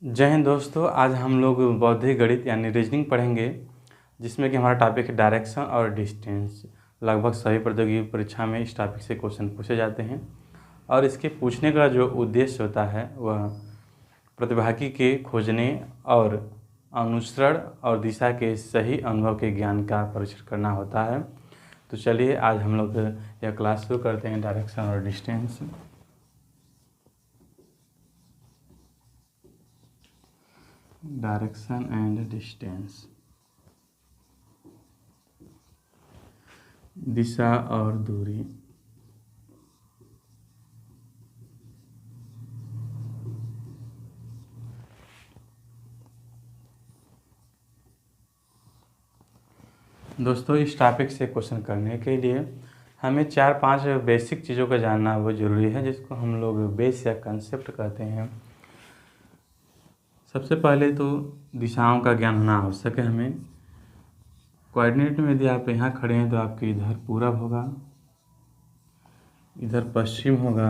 जय हिंद दोस्तों। आज हम लोग बौद्धिक गणित यानी रीजनिंग पढ़ेंगे, जिसमें कि हमारा टॉपिक है डायरेक्शन और डिस्टेंस। लगभग सभी प्रतियोगी परीक्षा में इस टॉपिक से क्वेश्चन पूछे जाते हैं और इसके पूछने का जो उद्देश्य होता है वह प्रतिभागी के खोजने और अनुसरण और दिशा के सही अनुभव के ज्ञान का परीक्षण करना होता है। तो चलिए आज हम लोग यह क्लास शुरू करते हैं, डायरेक्शन और डिस्टेंस। डायरेक्शन एंड डिस्टेंस, दिशा और दूरी। दोस्तों, इस टॉपिक से क्वेश्चन करने के लिए हमें 4-5 बेसिक चीज़ों का जानना वो ज़रूरी है, जिसको हम लोग बेस या कंसेप्ट कहते हैं। सबसे पहले तो दिशाओं का ज्ञान होना आवश्यक है हमें। कोऑर्डिनेट में यदि आप यहाँ खड़े हैं तो आपके इधर पूरब होगा, इधर पश्चिम होगा,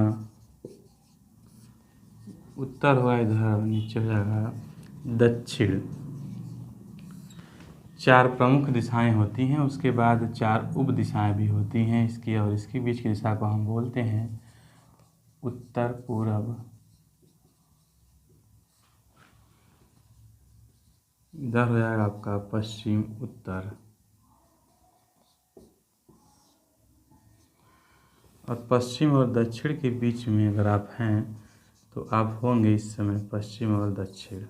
उत्तर होगा, इधर नीचे हो जाएगा दक्षिण। 4 प्रमुख दिशाएं होती हैं, उसके बाद 4 उप दिशाएं भी होती हैं। इसकी और इसके बीच की दिशा को हम बोलते हैं उत्तर पूरब। इधर हो जाएगा आपका पश्चिम उत्तर, और पश्चिम और दक्षिण के बीच में अगर आप हैं तो आप होंगे इस समय पश्चिम और दक्षिण।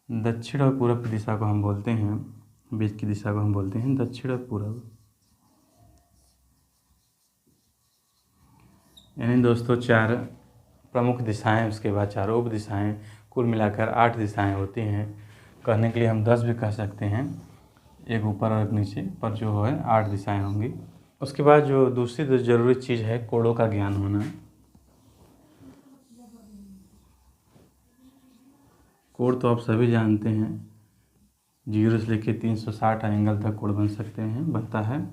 दक्षिण और पूरब की दिशा को हम बोलते हैं, बीच की दिशा को हम बोलते हैं दक्षिण और पूरब। यानी दोस्तों 4 प्रमुख दिशाएं, उसके बाद 4 उप दिशाएं, कुल मिलाकर 8 दिशाएं होती हैं। कहने के लिए हम 10 भी कह सकते हैं, एक ऊपर और एक नीचे, पर जो है 8 दिशाएं होंगी। उसके बाद जो दूसरी ज़रूरी चीज़ है कोणों का ज्ञान होना। कोण तो आप सभी जानते हैं, 0 से लेकर 360 एंगल तक कोण बन सकते हैं, बनता है।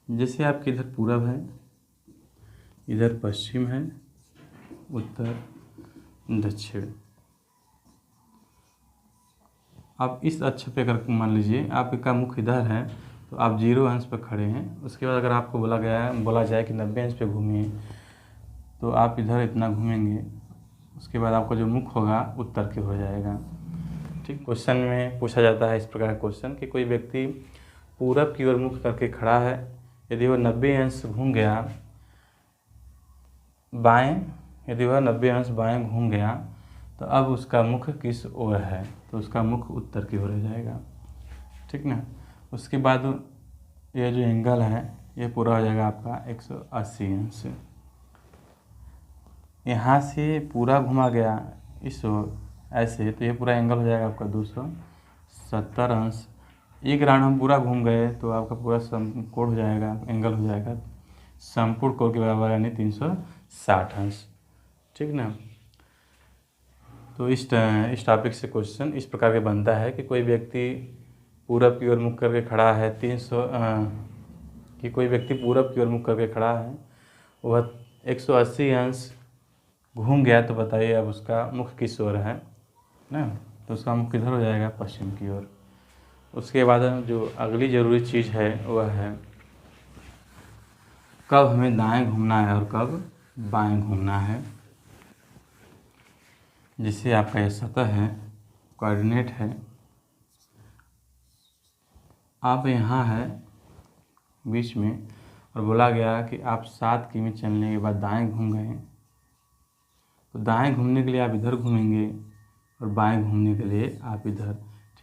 जैसे आपके इधर पूरब है, इधर पश्चिम है, उत्तर, दक्षिण। आप इस अक्ष पे अगर मान लीजिए आपका मुख इधर है तो आप 0 अंश पर खड़े हैं। उसके बाद अगर आपको बोला जाए कि 90 अंश पे घूमिए तो आप इधर इतना घूमेंगे। उसके बाद आपका जो मुख होगा उत्तर की हो जाएगा। ठीक, क्वेश्चन में पूछा जाता है इस प्रकार का क्वेश्चन कि कोई व्यक्ति पूरब की ओर मुख करके खड़ा है, यदि वह 90 अंश घूम गया बाएं, यदि वह 90 अंश बाएं घूम गया तो अब उसका मुख किस ओर है, तो उसका मुख उत्तर की ओर हो जाएगा। ठीक ना। उसके बाद ये जो एंगल है ये पूरा हो जाएगा आपका 180 अंश। यहाँ से पूरा घुमा गया इस ओर ऐसे, तो ये पूरा एंगल हो जाएगा आपका 270 अंश। एक राउंड हम पूरा घूम गए तो आपका पूरा समकोण हो जाएगा, एंगल हो जाएगा संपूर्ण कोण के बराबर, यानी 360 अंश। ठीक ना। तो इस टॉपिक से क्वेश्चन इस प्रकार के बनता है कि कोई व्यक्ति पूरब की ओर मुख करके खड़ा है, कोई व्यक्ति पूरब की ओर मुख करके खड़ा है, वह 180 अंश घूम गया, तो बताइए अब उसका मुख किस ओर है ना। तो उसका मुख किधर हो जाएगा, पश्चिम की ओर। उसके बाद जो अगली ज़रूरी चीज़ है वह है कब हमें दाएं घूमना है और कब बाएं घूमना है। जिससे आपका यह सतह है, कोऑर्डिनेट है, आप यहाँ है बीच में, और बोला गया कि आप 7 किमी चलने के बाद दाएं घूम गए, तो दाएं घूमने के लिए आप इधर घूमेंगे और बाएं घूमने के लिए आप इधर।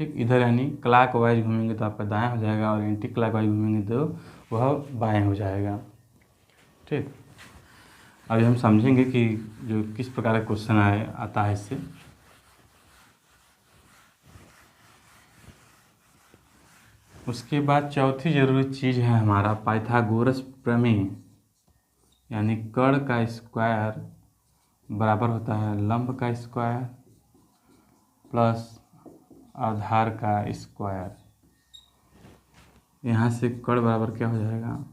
ठीक, इधर यानी क्लॉक वाइज घूमेंगे तो आपका दाएं हो जाएगा, और एंटी क्लॉक वाइज घूमेंगे तो वह बाएं हो जाएगा। ठीक, अभी हम समझेंगे कि जो किस प्रकार का क्वेश्चन आता है इससे। उसके बाद चौथी जरूरी चीज़ है हमारा पाइथागोरस प्रमेय, यानी कर्ण का स्क्वायर बराबर होता है लंब का स्क्वायर प्लस आधार का स्क्वायर। यहाँ से कर्ण बराबर क्या हो जाएगा,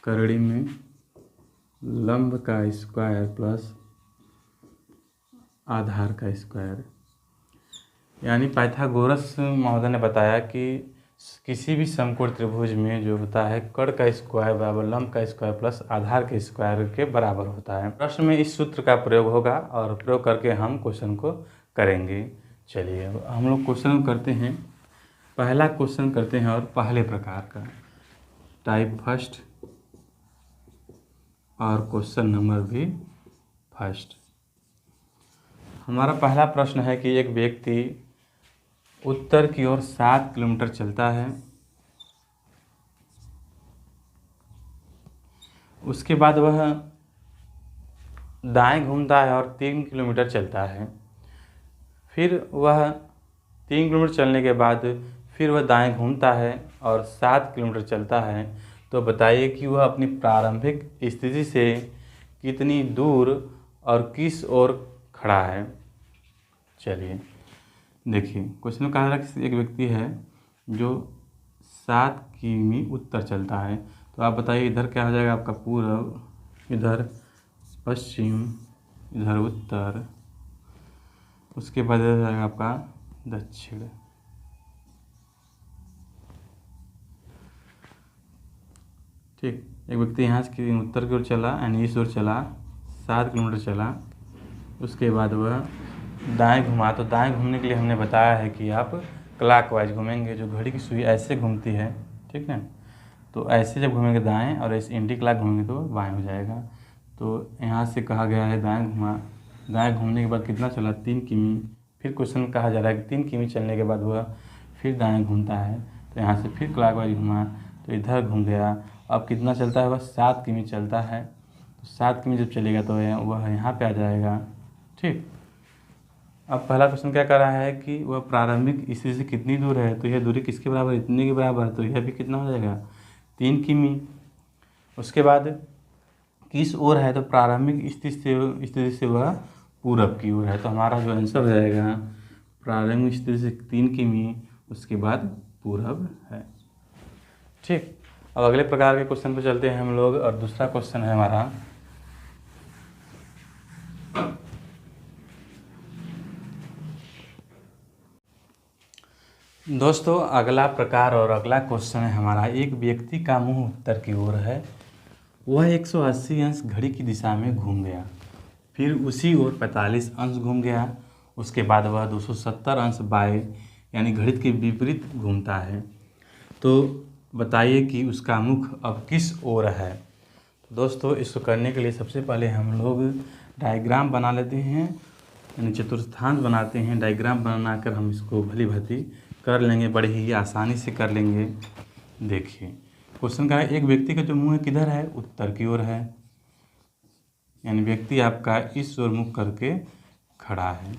करड़ी में लंब का स्क्वायर प्लस आधार का स्क्वायर। यानी पाइथागोरस महोदय ने बताया कि किसी भी समकोण त्रिभुज में जो होता है कर्ण का स्क्वायर बराबर लंब का स्क्वायर प्लस आधार के स्क्वायर के बराबर होता है। प्रश्न में इस सूत्र का प्रयोग होगा और प्रयोग करके हम क्वेश्चन को करेंगे। चलिए अब हम लोग क्वेश्चन करते हैं। पहला क्वेश्चन करते हैं और पहले प्रकार का टाइप फर्स्ट और क्वेश्चन नंबर भी फर्स्ट। हमारा पहला प्रश्न है कि एक व्यक्ति उत्तर की ओर 7 किलोमीटर चलता है, उसके बाद वह दाएं घूमता है और 3 किलोमीटर चलता है। फिर वह 3 किलोमीटर चलने के बाद फिर वह दाएं घूमता है और 7 किलोमीटर चलता है। तो बताइए कि वह अपनी प्रारंभिक स्थिति से कितनी दूर और किस ओर खड़ा है। चलिए देखिए क्वेश्चन में कहा जा रहा है कि एक व्यक्ति है जो 7 किमी उत्तर चलता है। तो आप बताइए इधर क्या हो जाएगा आपका पूर्व, इधर पश्चिम, इधर उत्तर, उसके बाद इधर जाएगा आपका दक्षिण। ठीक, एक व्यक्ति यहाँ से उत्तर की ओर चला यानी इस ओर चला, 7 किलोमीटर चला, उसके बाद वह दाएं घुमा। तो दाएं घूमने के लिए हमने बताया है कि आप क्लॉकवाइज घूमेंगे, जो घड़ी की सुई ऐसे घूमती है, ठीक है। तो ऐसे जब घूमेंगे दाएं और ऐसे एंटी क्लॉक घूमेंगे तो बाएं हो जाएगा। तो यहाँ से कहा गया है दाएं घुमा, दाएं घूमने के बाद कितना चला 3 किमी। फिर क्वेश्चन में कहा जा रहा है कि 3 किमी चलने के बाद वह फिर दाएँ घूमता है। तो यहाँ से फिर क्लॉकवाइज घुमा तो इधर घूम गया। अब कितना चलता है वह 7 किमी चलता है। तो 7 किमी जब चलेगा तो वह यहाँ पे आ जाएगा। ठीक, अब पहला क्वेश्चन क्या कर रहा है कि वह प्रारंभिक स्थिति से कितनी दूर है। तो यह दूरी किसके बराबर है, इतने के बराबर है। तो यह भी कितना हो जाएगा 3 किमी। उसके बाद किस ओर है, तो प्रारंभिक स्थिति से वह पूरब की ओर है। तो हमारा जो आंसर हो जाएगा प्रारंभिक स्थिति से 3 किमी, उसके बाद पूरब है। ठीक, अब अगले प्रकार के क्वेश्चन पर चलते हैं हम लोग। और दूसरा क्वेश्चन है हमारा दोस्तों, अगला प्रकार और अगला क्वेश्चन है हमारा। एक व्यक्ति का मुंह उत्तर की ओर है, वह 180 अंश घड़ी की दिशा में घूम गया, फिर उसी ओर 45 अंश घूम गया, उसके बाद वह 270 अंश बाएं यानी घड़ी के विपरीत घूमता है। तो बताइए कि उसका मुख अब किस ओर है। तो दोस्तों इसको करने के लिए सबसे पहले हम लोग डायग्राम बना लेते हैं, यानी चतुर्थांश बनाते हैं। डायग्राम बनाकर हम इसको भली भांति कर लेंगे, बड़े ही आसानी से कर लेंगे। देखिए क्वेश्चन का है एक व्यक्ति का जो मुंह है किधर है, उत्तर की ओर है, यानी व्यक्ति आपका इस ओर मुख करके खड़ा है।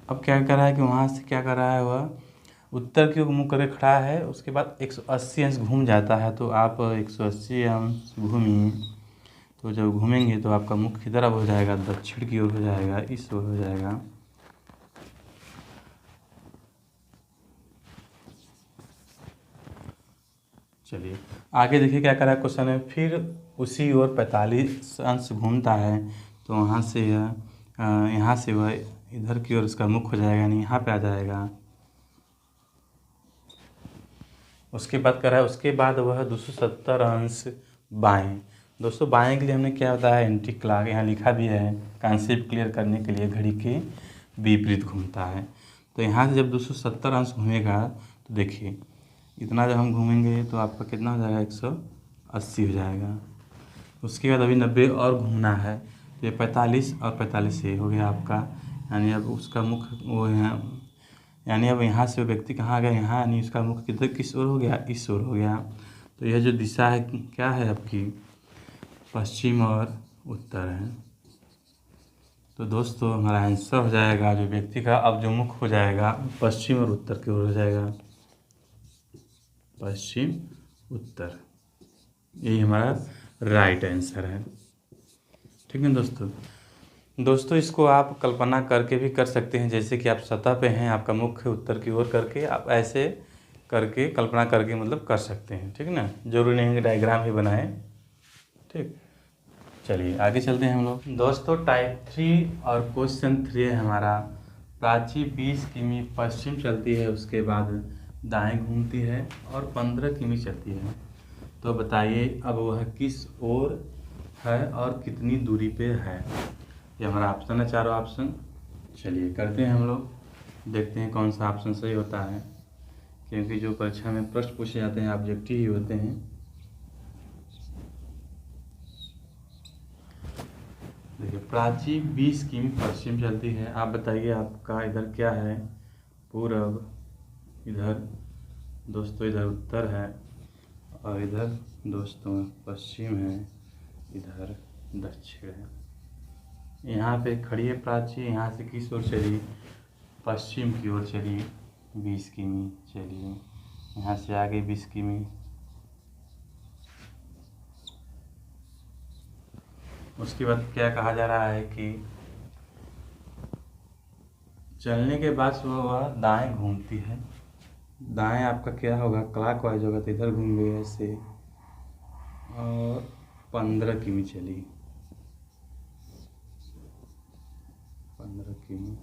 अब क्या कर रहा है कि वहाँ से क्या कर रहा है, वह उत्तर की ओर मुख करके खड़ा है। उसके बाद 180 अंश घूम जाता है। तो आप 180 अंश घूमिए। तो जब घूमेंगे तो आपका मुख किधर अब हो जाएगा, दक्षिण की ओर हो जाएगा, इस ओर हो जाएगा। चलिए आगे देखिए क्या कर रहा है क्वेश्चन है। फिर उसी ओर 45 अंश घूमता है। तो वहाँ से यहाँ से वह इधर की ओर उसका मुख हो जाएगा, यानी यहाँ पे आ जाएगा। उसके बाद कर रहा है, उसके बाद वह 270 अंश बाएं। दोस्तों बाएं के लिए हमने क्या बताया, एंटी क्लॉक, यहाँ लिखा भी है कॉन्सेप्ट क्लियर करने के लिए, घड़ी के विपरीत घूमता है। तो यहाँ से जब 270 अंश घूमेगा तो देखिए इतना जब हम घूमेंगे तो आपका कितना हो जाएगा 180 हो जाएगा। उसके बाद अभी 90 और घूमना है। तो ये 45 और 45 ये हो गया आपका, यानी अब उसका मुख वो है, यानी अब यहाँ से वो व्यक्ति कहाँ आ गया, यहाँ, यानी उसका मुख किधर किस ओर हो गया, इस ओर हो गया। तो यह जो दिशा है क्या है आपकी, पश्चिम और उत्तर है। तो दोस्तों हमारा आंसर हो जाएगा जो व्यक्ति का अब जो मुख हो जाएगा पश्चिम और उत्तर की ओर हो जाएगा, पश्चिम उत्तर। यही हमारा राइट आंसर है। ठीक है दोस्तों इसको आप कल्पना करके भी कर सकते हैं। जैसे कि आप सतह पे हैं, आपका मुख उत्तर की ओर करके आप ऐसे करके कल्पना करके मतलब कर सकते हैं। ठीक है ना, जरूरी नहीं है कि डायग्राम ही बनाएं। ठीक, चलिए आगे चलते हैं हम लोग। दोस्तों टाइप 3 और क्वेश्चन 3 है हमारा। प्राची 20 किमी पश्चिम चलती है, उसके बाद दाएं घूमती है और 15 किमी चलती है। तो बताइए अब वह किस ओर है और कितनी दूरी पे है। ये हमारा ऑप्शन है, चारों ऑप्शन। चलिए करते हैं हम लोग, देखते हैं कौन सा ऑप्शन सही होता है, क्योंकि जो परीक्षा में प्रश्न पूछे जाते हैं ऑब्जेक्टिव ही होते हैं। देखिए प्राची 20 किमी पश्चिम चलती है। आप बताइए आपका इधर क्या है, पूरब, इधर दोस्तों इधर उत्तर है, और इधर दोस्तों पश्चिम है, इधर दक्षिण है। यहाँ पे खड़ी है प्राची, यहाँ से किस ओर चली, पश्चिम की ओर चली 20 किमी। चलिए यहाँ से आगे 20 किमी। उसके बाद क्या कहा जा रहा है कि चलने के बाद वह दाएं घूमती है। दाएं आपका क्या होगा, क्लॉकवाइज होगा, तो इधर घूम गई ऐसे और 15 किमी चली। 15 किमी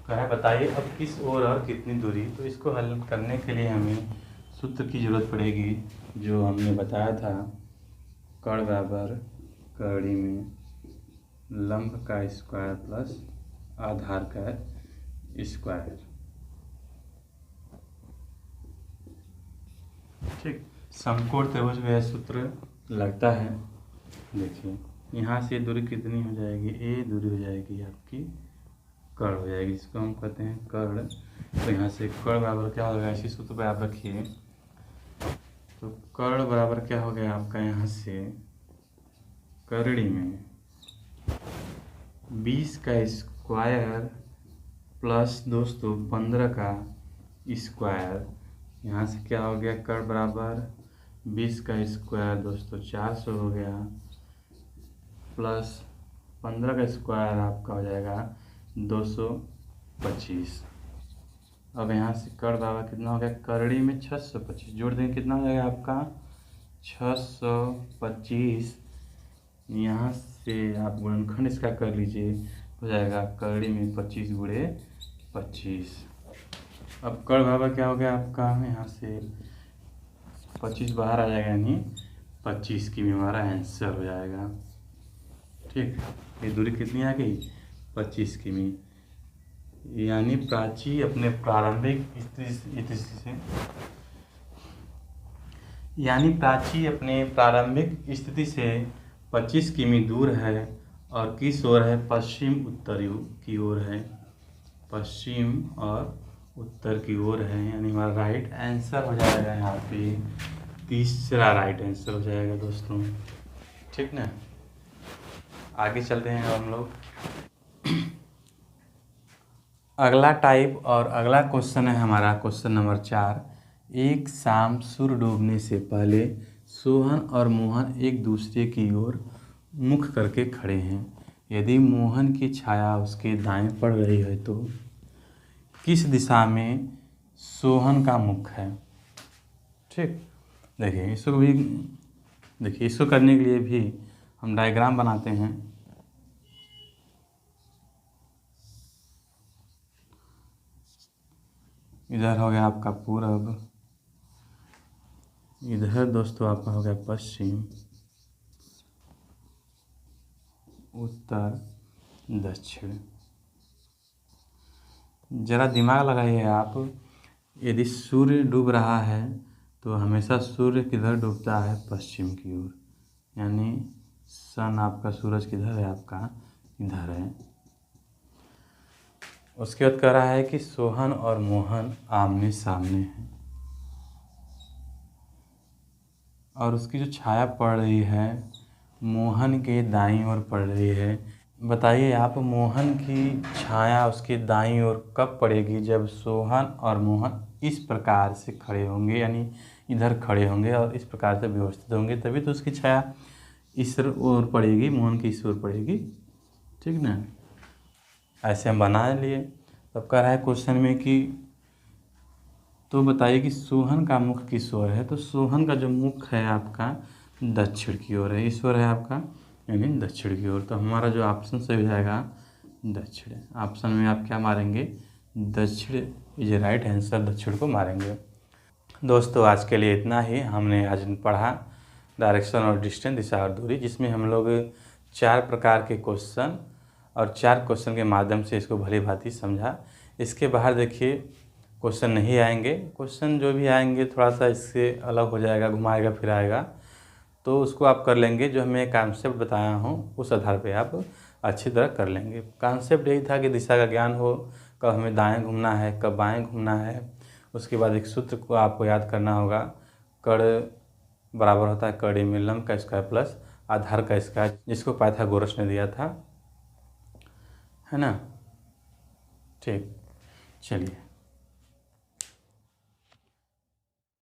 कहे बताइए अब किस ओर और कितनी दूरी। तो इसको हल करने के लिए हमें सूत्र की ज़रूरत पड़ेगी, जो हमने बताया था, कर्ण बराबर कड़ी में लंब का स्क्वायर प्लस आधार का स्क्वायर। ठीक, समकोण त्रिभुज में यह सूत्र लगता है। देखिए यहाँ से दूरी कितनी हो जाएगी, ए दूरी हो जाएगी आपकी, कर्ण हो जाएगी, इसको हम कहते हैं कर्ण। तो यहाँ से कर्ण बराबर क्या होगा, इसी सूत्र पर आप रखिए। तो कर्ण बराबर क्या हो गया आपका, यहाँ से करड़ी में 20 का स्क्वायर प्लस दोस्तों 15 का स्क्वायर। यहाँ से क्या हो गया, कर्ण बराबर 20 का स्क्वायर दोस्तों 400 हो गया, प्लस 15 का स्क्वायर आपका हो जाएगा 225। अब यहाँ से कर्ण बराबर कितना हो गया, करड़ी में 625 जोड़ देंगे, कितना हो जाएगा आपका 625। यहाँ से आप गुणनखंड इसका कर लीजिए, हो जाएगा करड़ी में 25 गुणे 25। अब कर्ण बराबर क्या हो गया आपका, यहाँ से 25 बाहर आ जाएगा, यानी 25 की भी हमारा आंसर हो जाएगा। ठीक, ये दूरी कितनी आ गई, 25 किमी। यानी प्राची अपने प्रारंभिक स्थिति से 25 किमी दूर है और किस ओर है, पश्चिम उत्तरी की ओर है, पश्चिम और उत्तर की ओर है। यानी हमारा राइट आंसर हो जाएगा यहाँ पे, तीसरा राइट आंसर हो जाएगा दोस्तों। ठीक ना, आगे चलते हैं हम लोग। अगला टाइप और अगला क्वेश्चन है हमारा क्वेश्चन नंबर 4। एक शाम सूर्य डूबने से पहले सोहन और मोहन एक दूसरे की ओर मुख करके खड़े हैं। यदि मोहन की छाया उसके दाएं पड़ रही है तो किस दिशा में सोहन का मुख है। ठीक, देखिए इसको करने के लिए भी हम डायग्राम बनाते हैं। इधर हो गया आपका पूरब, इधर दोस्तों आपका हो गया पश्चिम, उत्तर, दक्षिण। ज़रा दिमाग लगाइए आप, यदि सूर्य डूब रहा है तो हमेशा सूर्य किधर डूबता है, पश्चिम की ओर। यानी सन आपका, सूरज किधर है आपका, इधर है। उसके बाद कह रहा है कि सोहन और मोहन आमने सामने हैं और उसकी जो छाया पड़ रही है मोहन के दाईं ओर पड़ रही है। बताइए आप, मोहन की छाया उसके दाईं ओर कब पड़ेगी, जब सोहन और मोहन इस प्रकार से खड़े होंगे, यानी इधर खड़े होंगे और इस प्रकार से व्यवस्थित होंगे, तभी तो उसकी छाया इस ओर पड़ेगी, मोहन की इस ओर पड़ेगी। ठीक ना, ऐसे हम बना लिए। तब कह रहा है क्वेश्चन में कि तो बताइए कि सोहन का मुख किस ओर है। तो सोहन का जो मुख है आपका दक्षिण की ओर है, इस ओर है आपका यानी दक्षिण की ओर। तो हमारा जो ऑप्शन सही हो जाएगा दक्षिण। ऑप्शन में आप क्या मारेंगे, दक्षिण इज राइट आंसर, दक्षिण को मारेंगे। दोस्तों आज के लिए इतना ही। हमने आज पढ़ा डायरेक्शन और डिस्टेंस, दिशा और दूरी, जिसमें हम लोग 4 प्रकार के क्वेश्चन और 4 क्वेश्चन के माध्यम से इसको भली भांति समझा। इसके बाहर देखिए क्वेश्चन नहीं आएंगे, क्वेश्चन जो भी आएंगे थोड़ा सा इससे अलग हो जाएगा, घुमाएगा फिराएगा, तो उसको आप कर लेंगे। जो मैं कॉन्सेप्ट बताया हूँ उस आधार पे आप अच्छी तरह कर लेंगे। कॉन्सेप्ट यही था कि दिशा का ज्ञान हो, कब हमें दाएं घूमना है, कब बाएं घूमना है। उसके बाद एक सूत्र को आपको याद करना होगा, कड़ बराबर होता है कड़ी में लंब का स्क्वायर प्लस आधार का स्क्वायर, जिसको पाइथागोरस ने दिया था, है ना। ठीक, चलिए।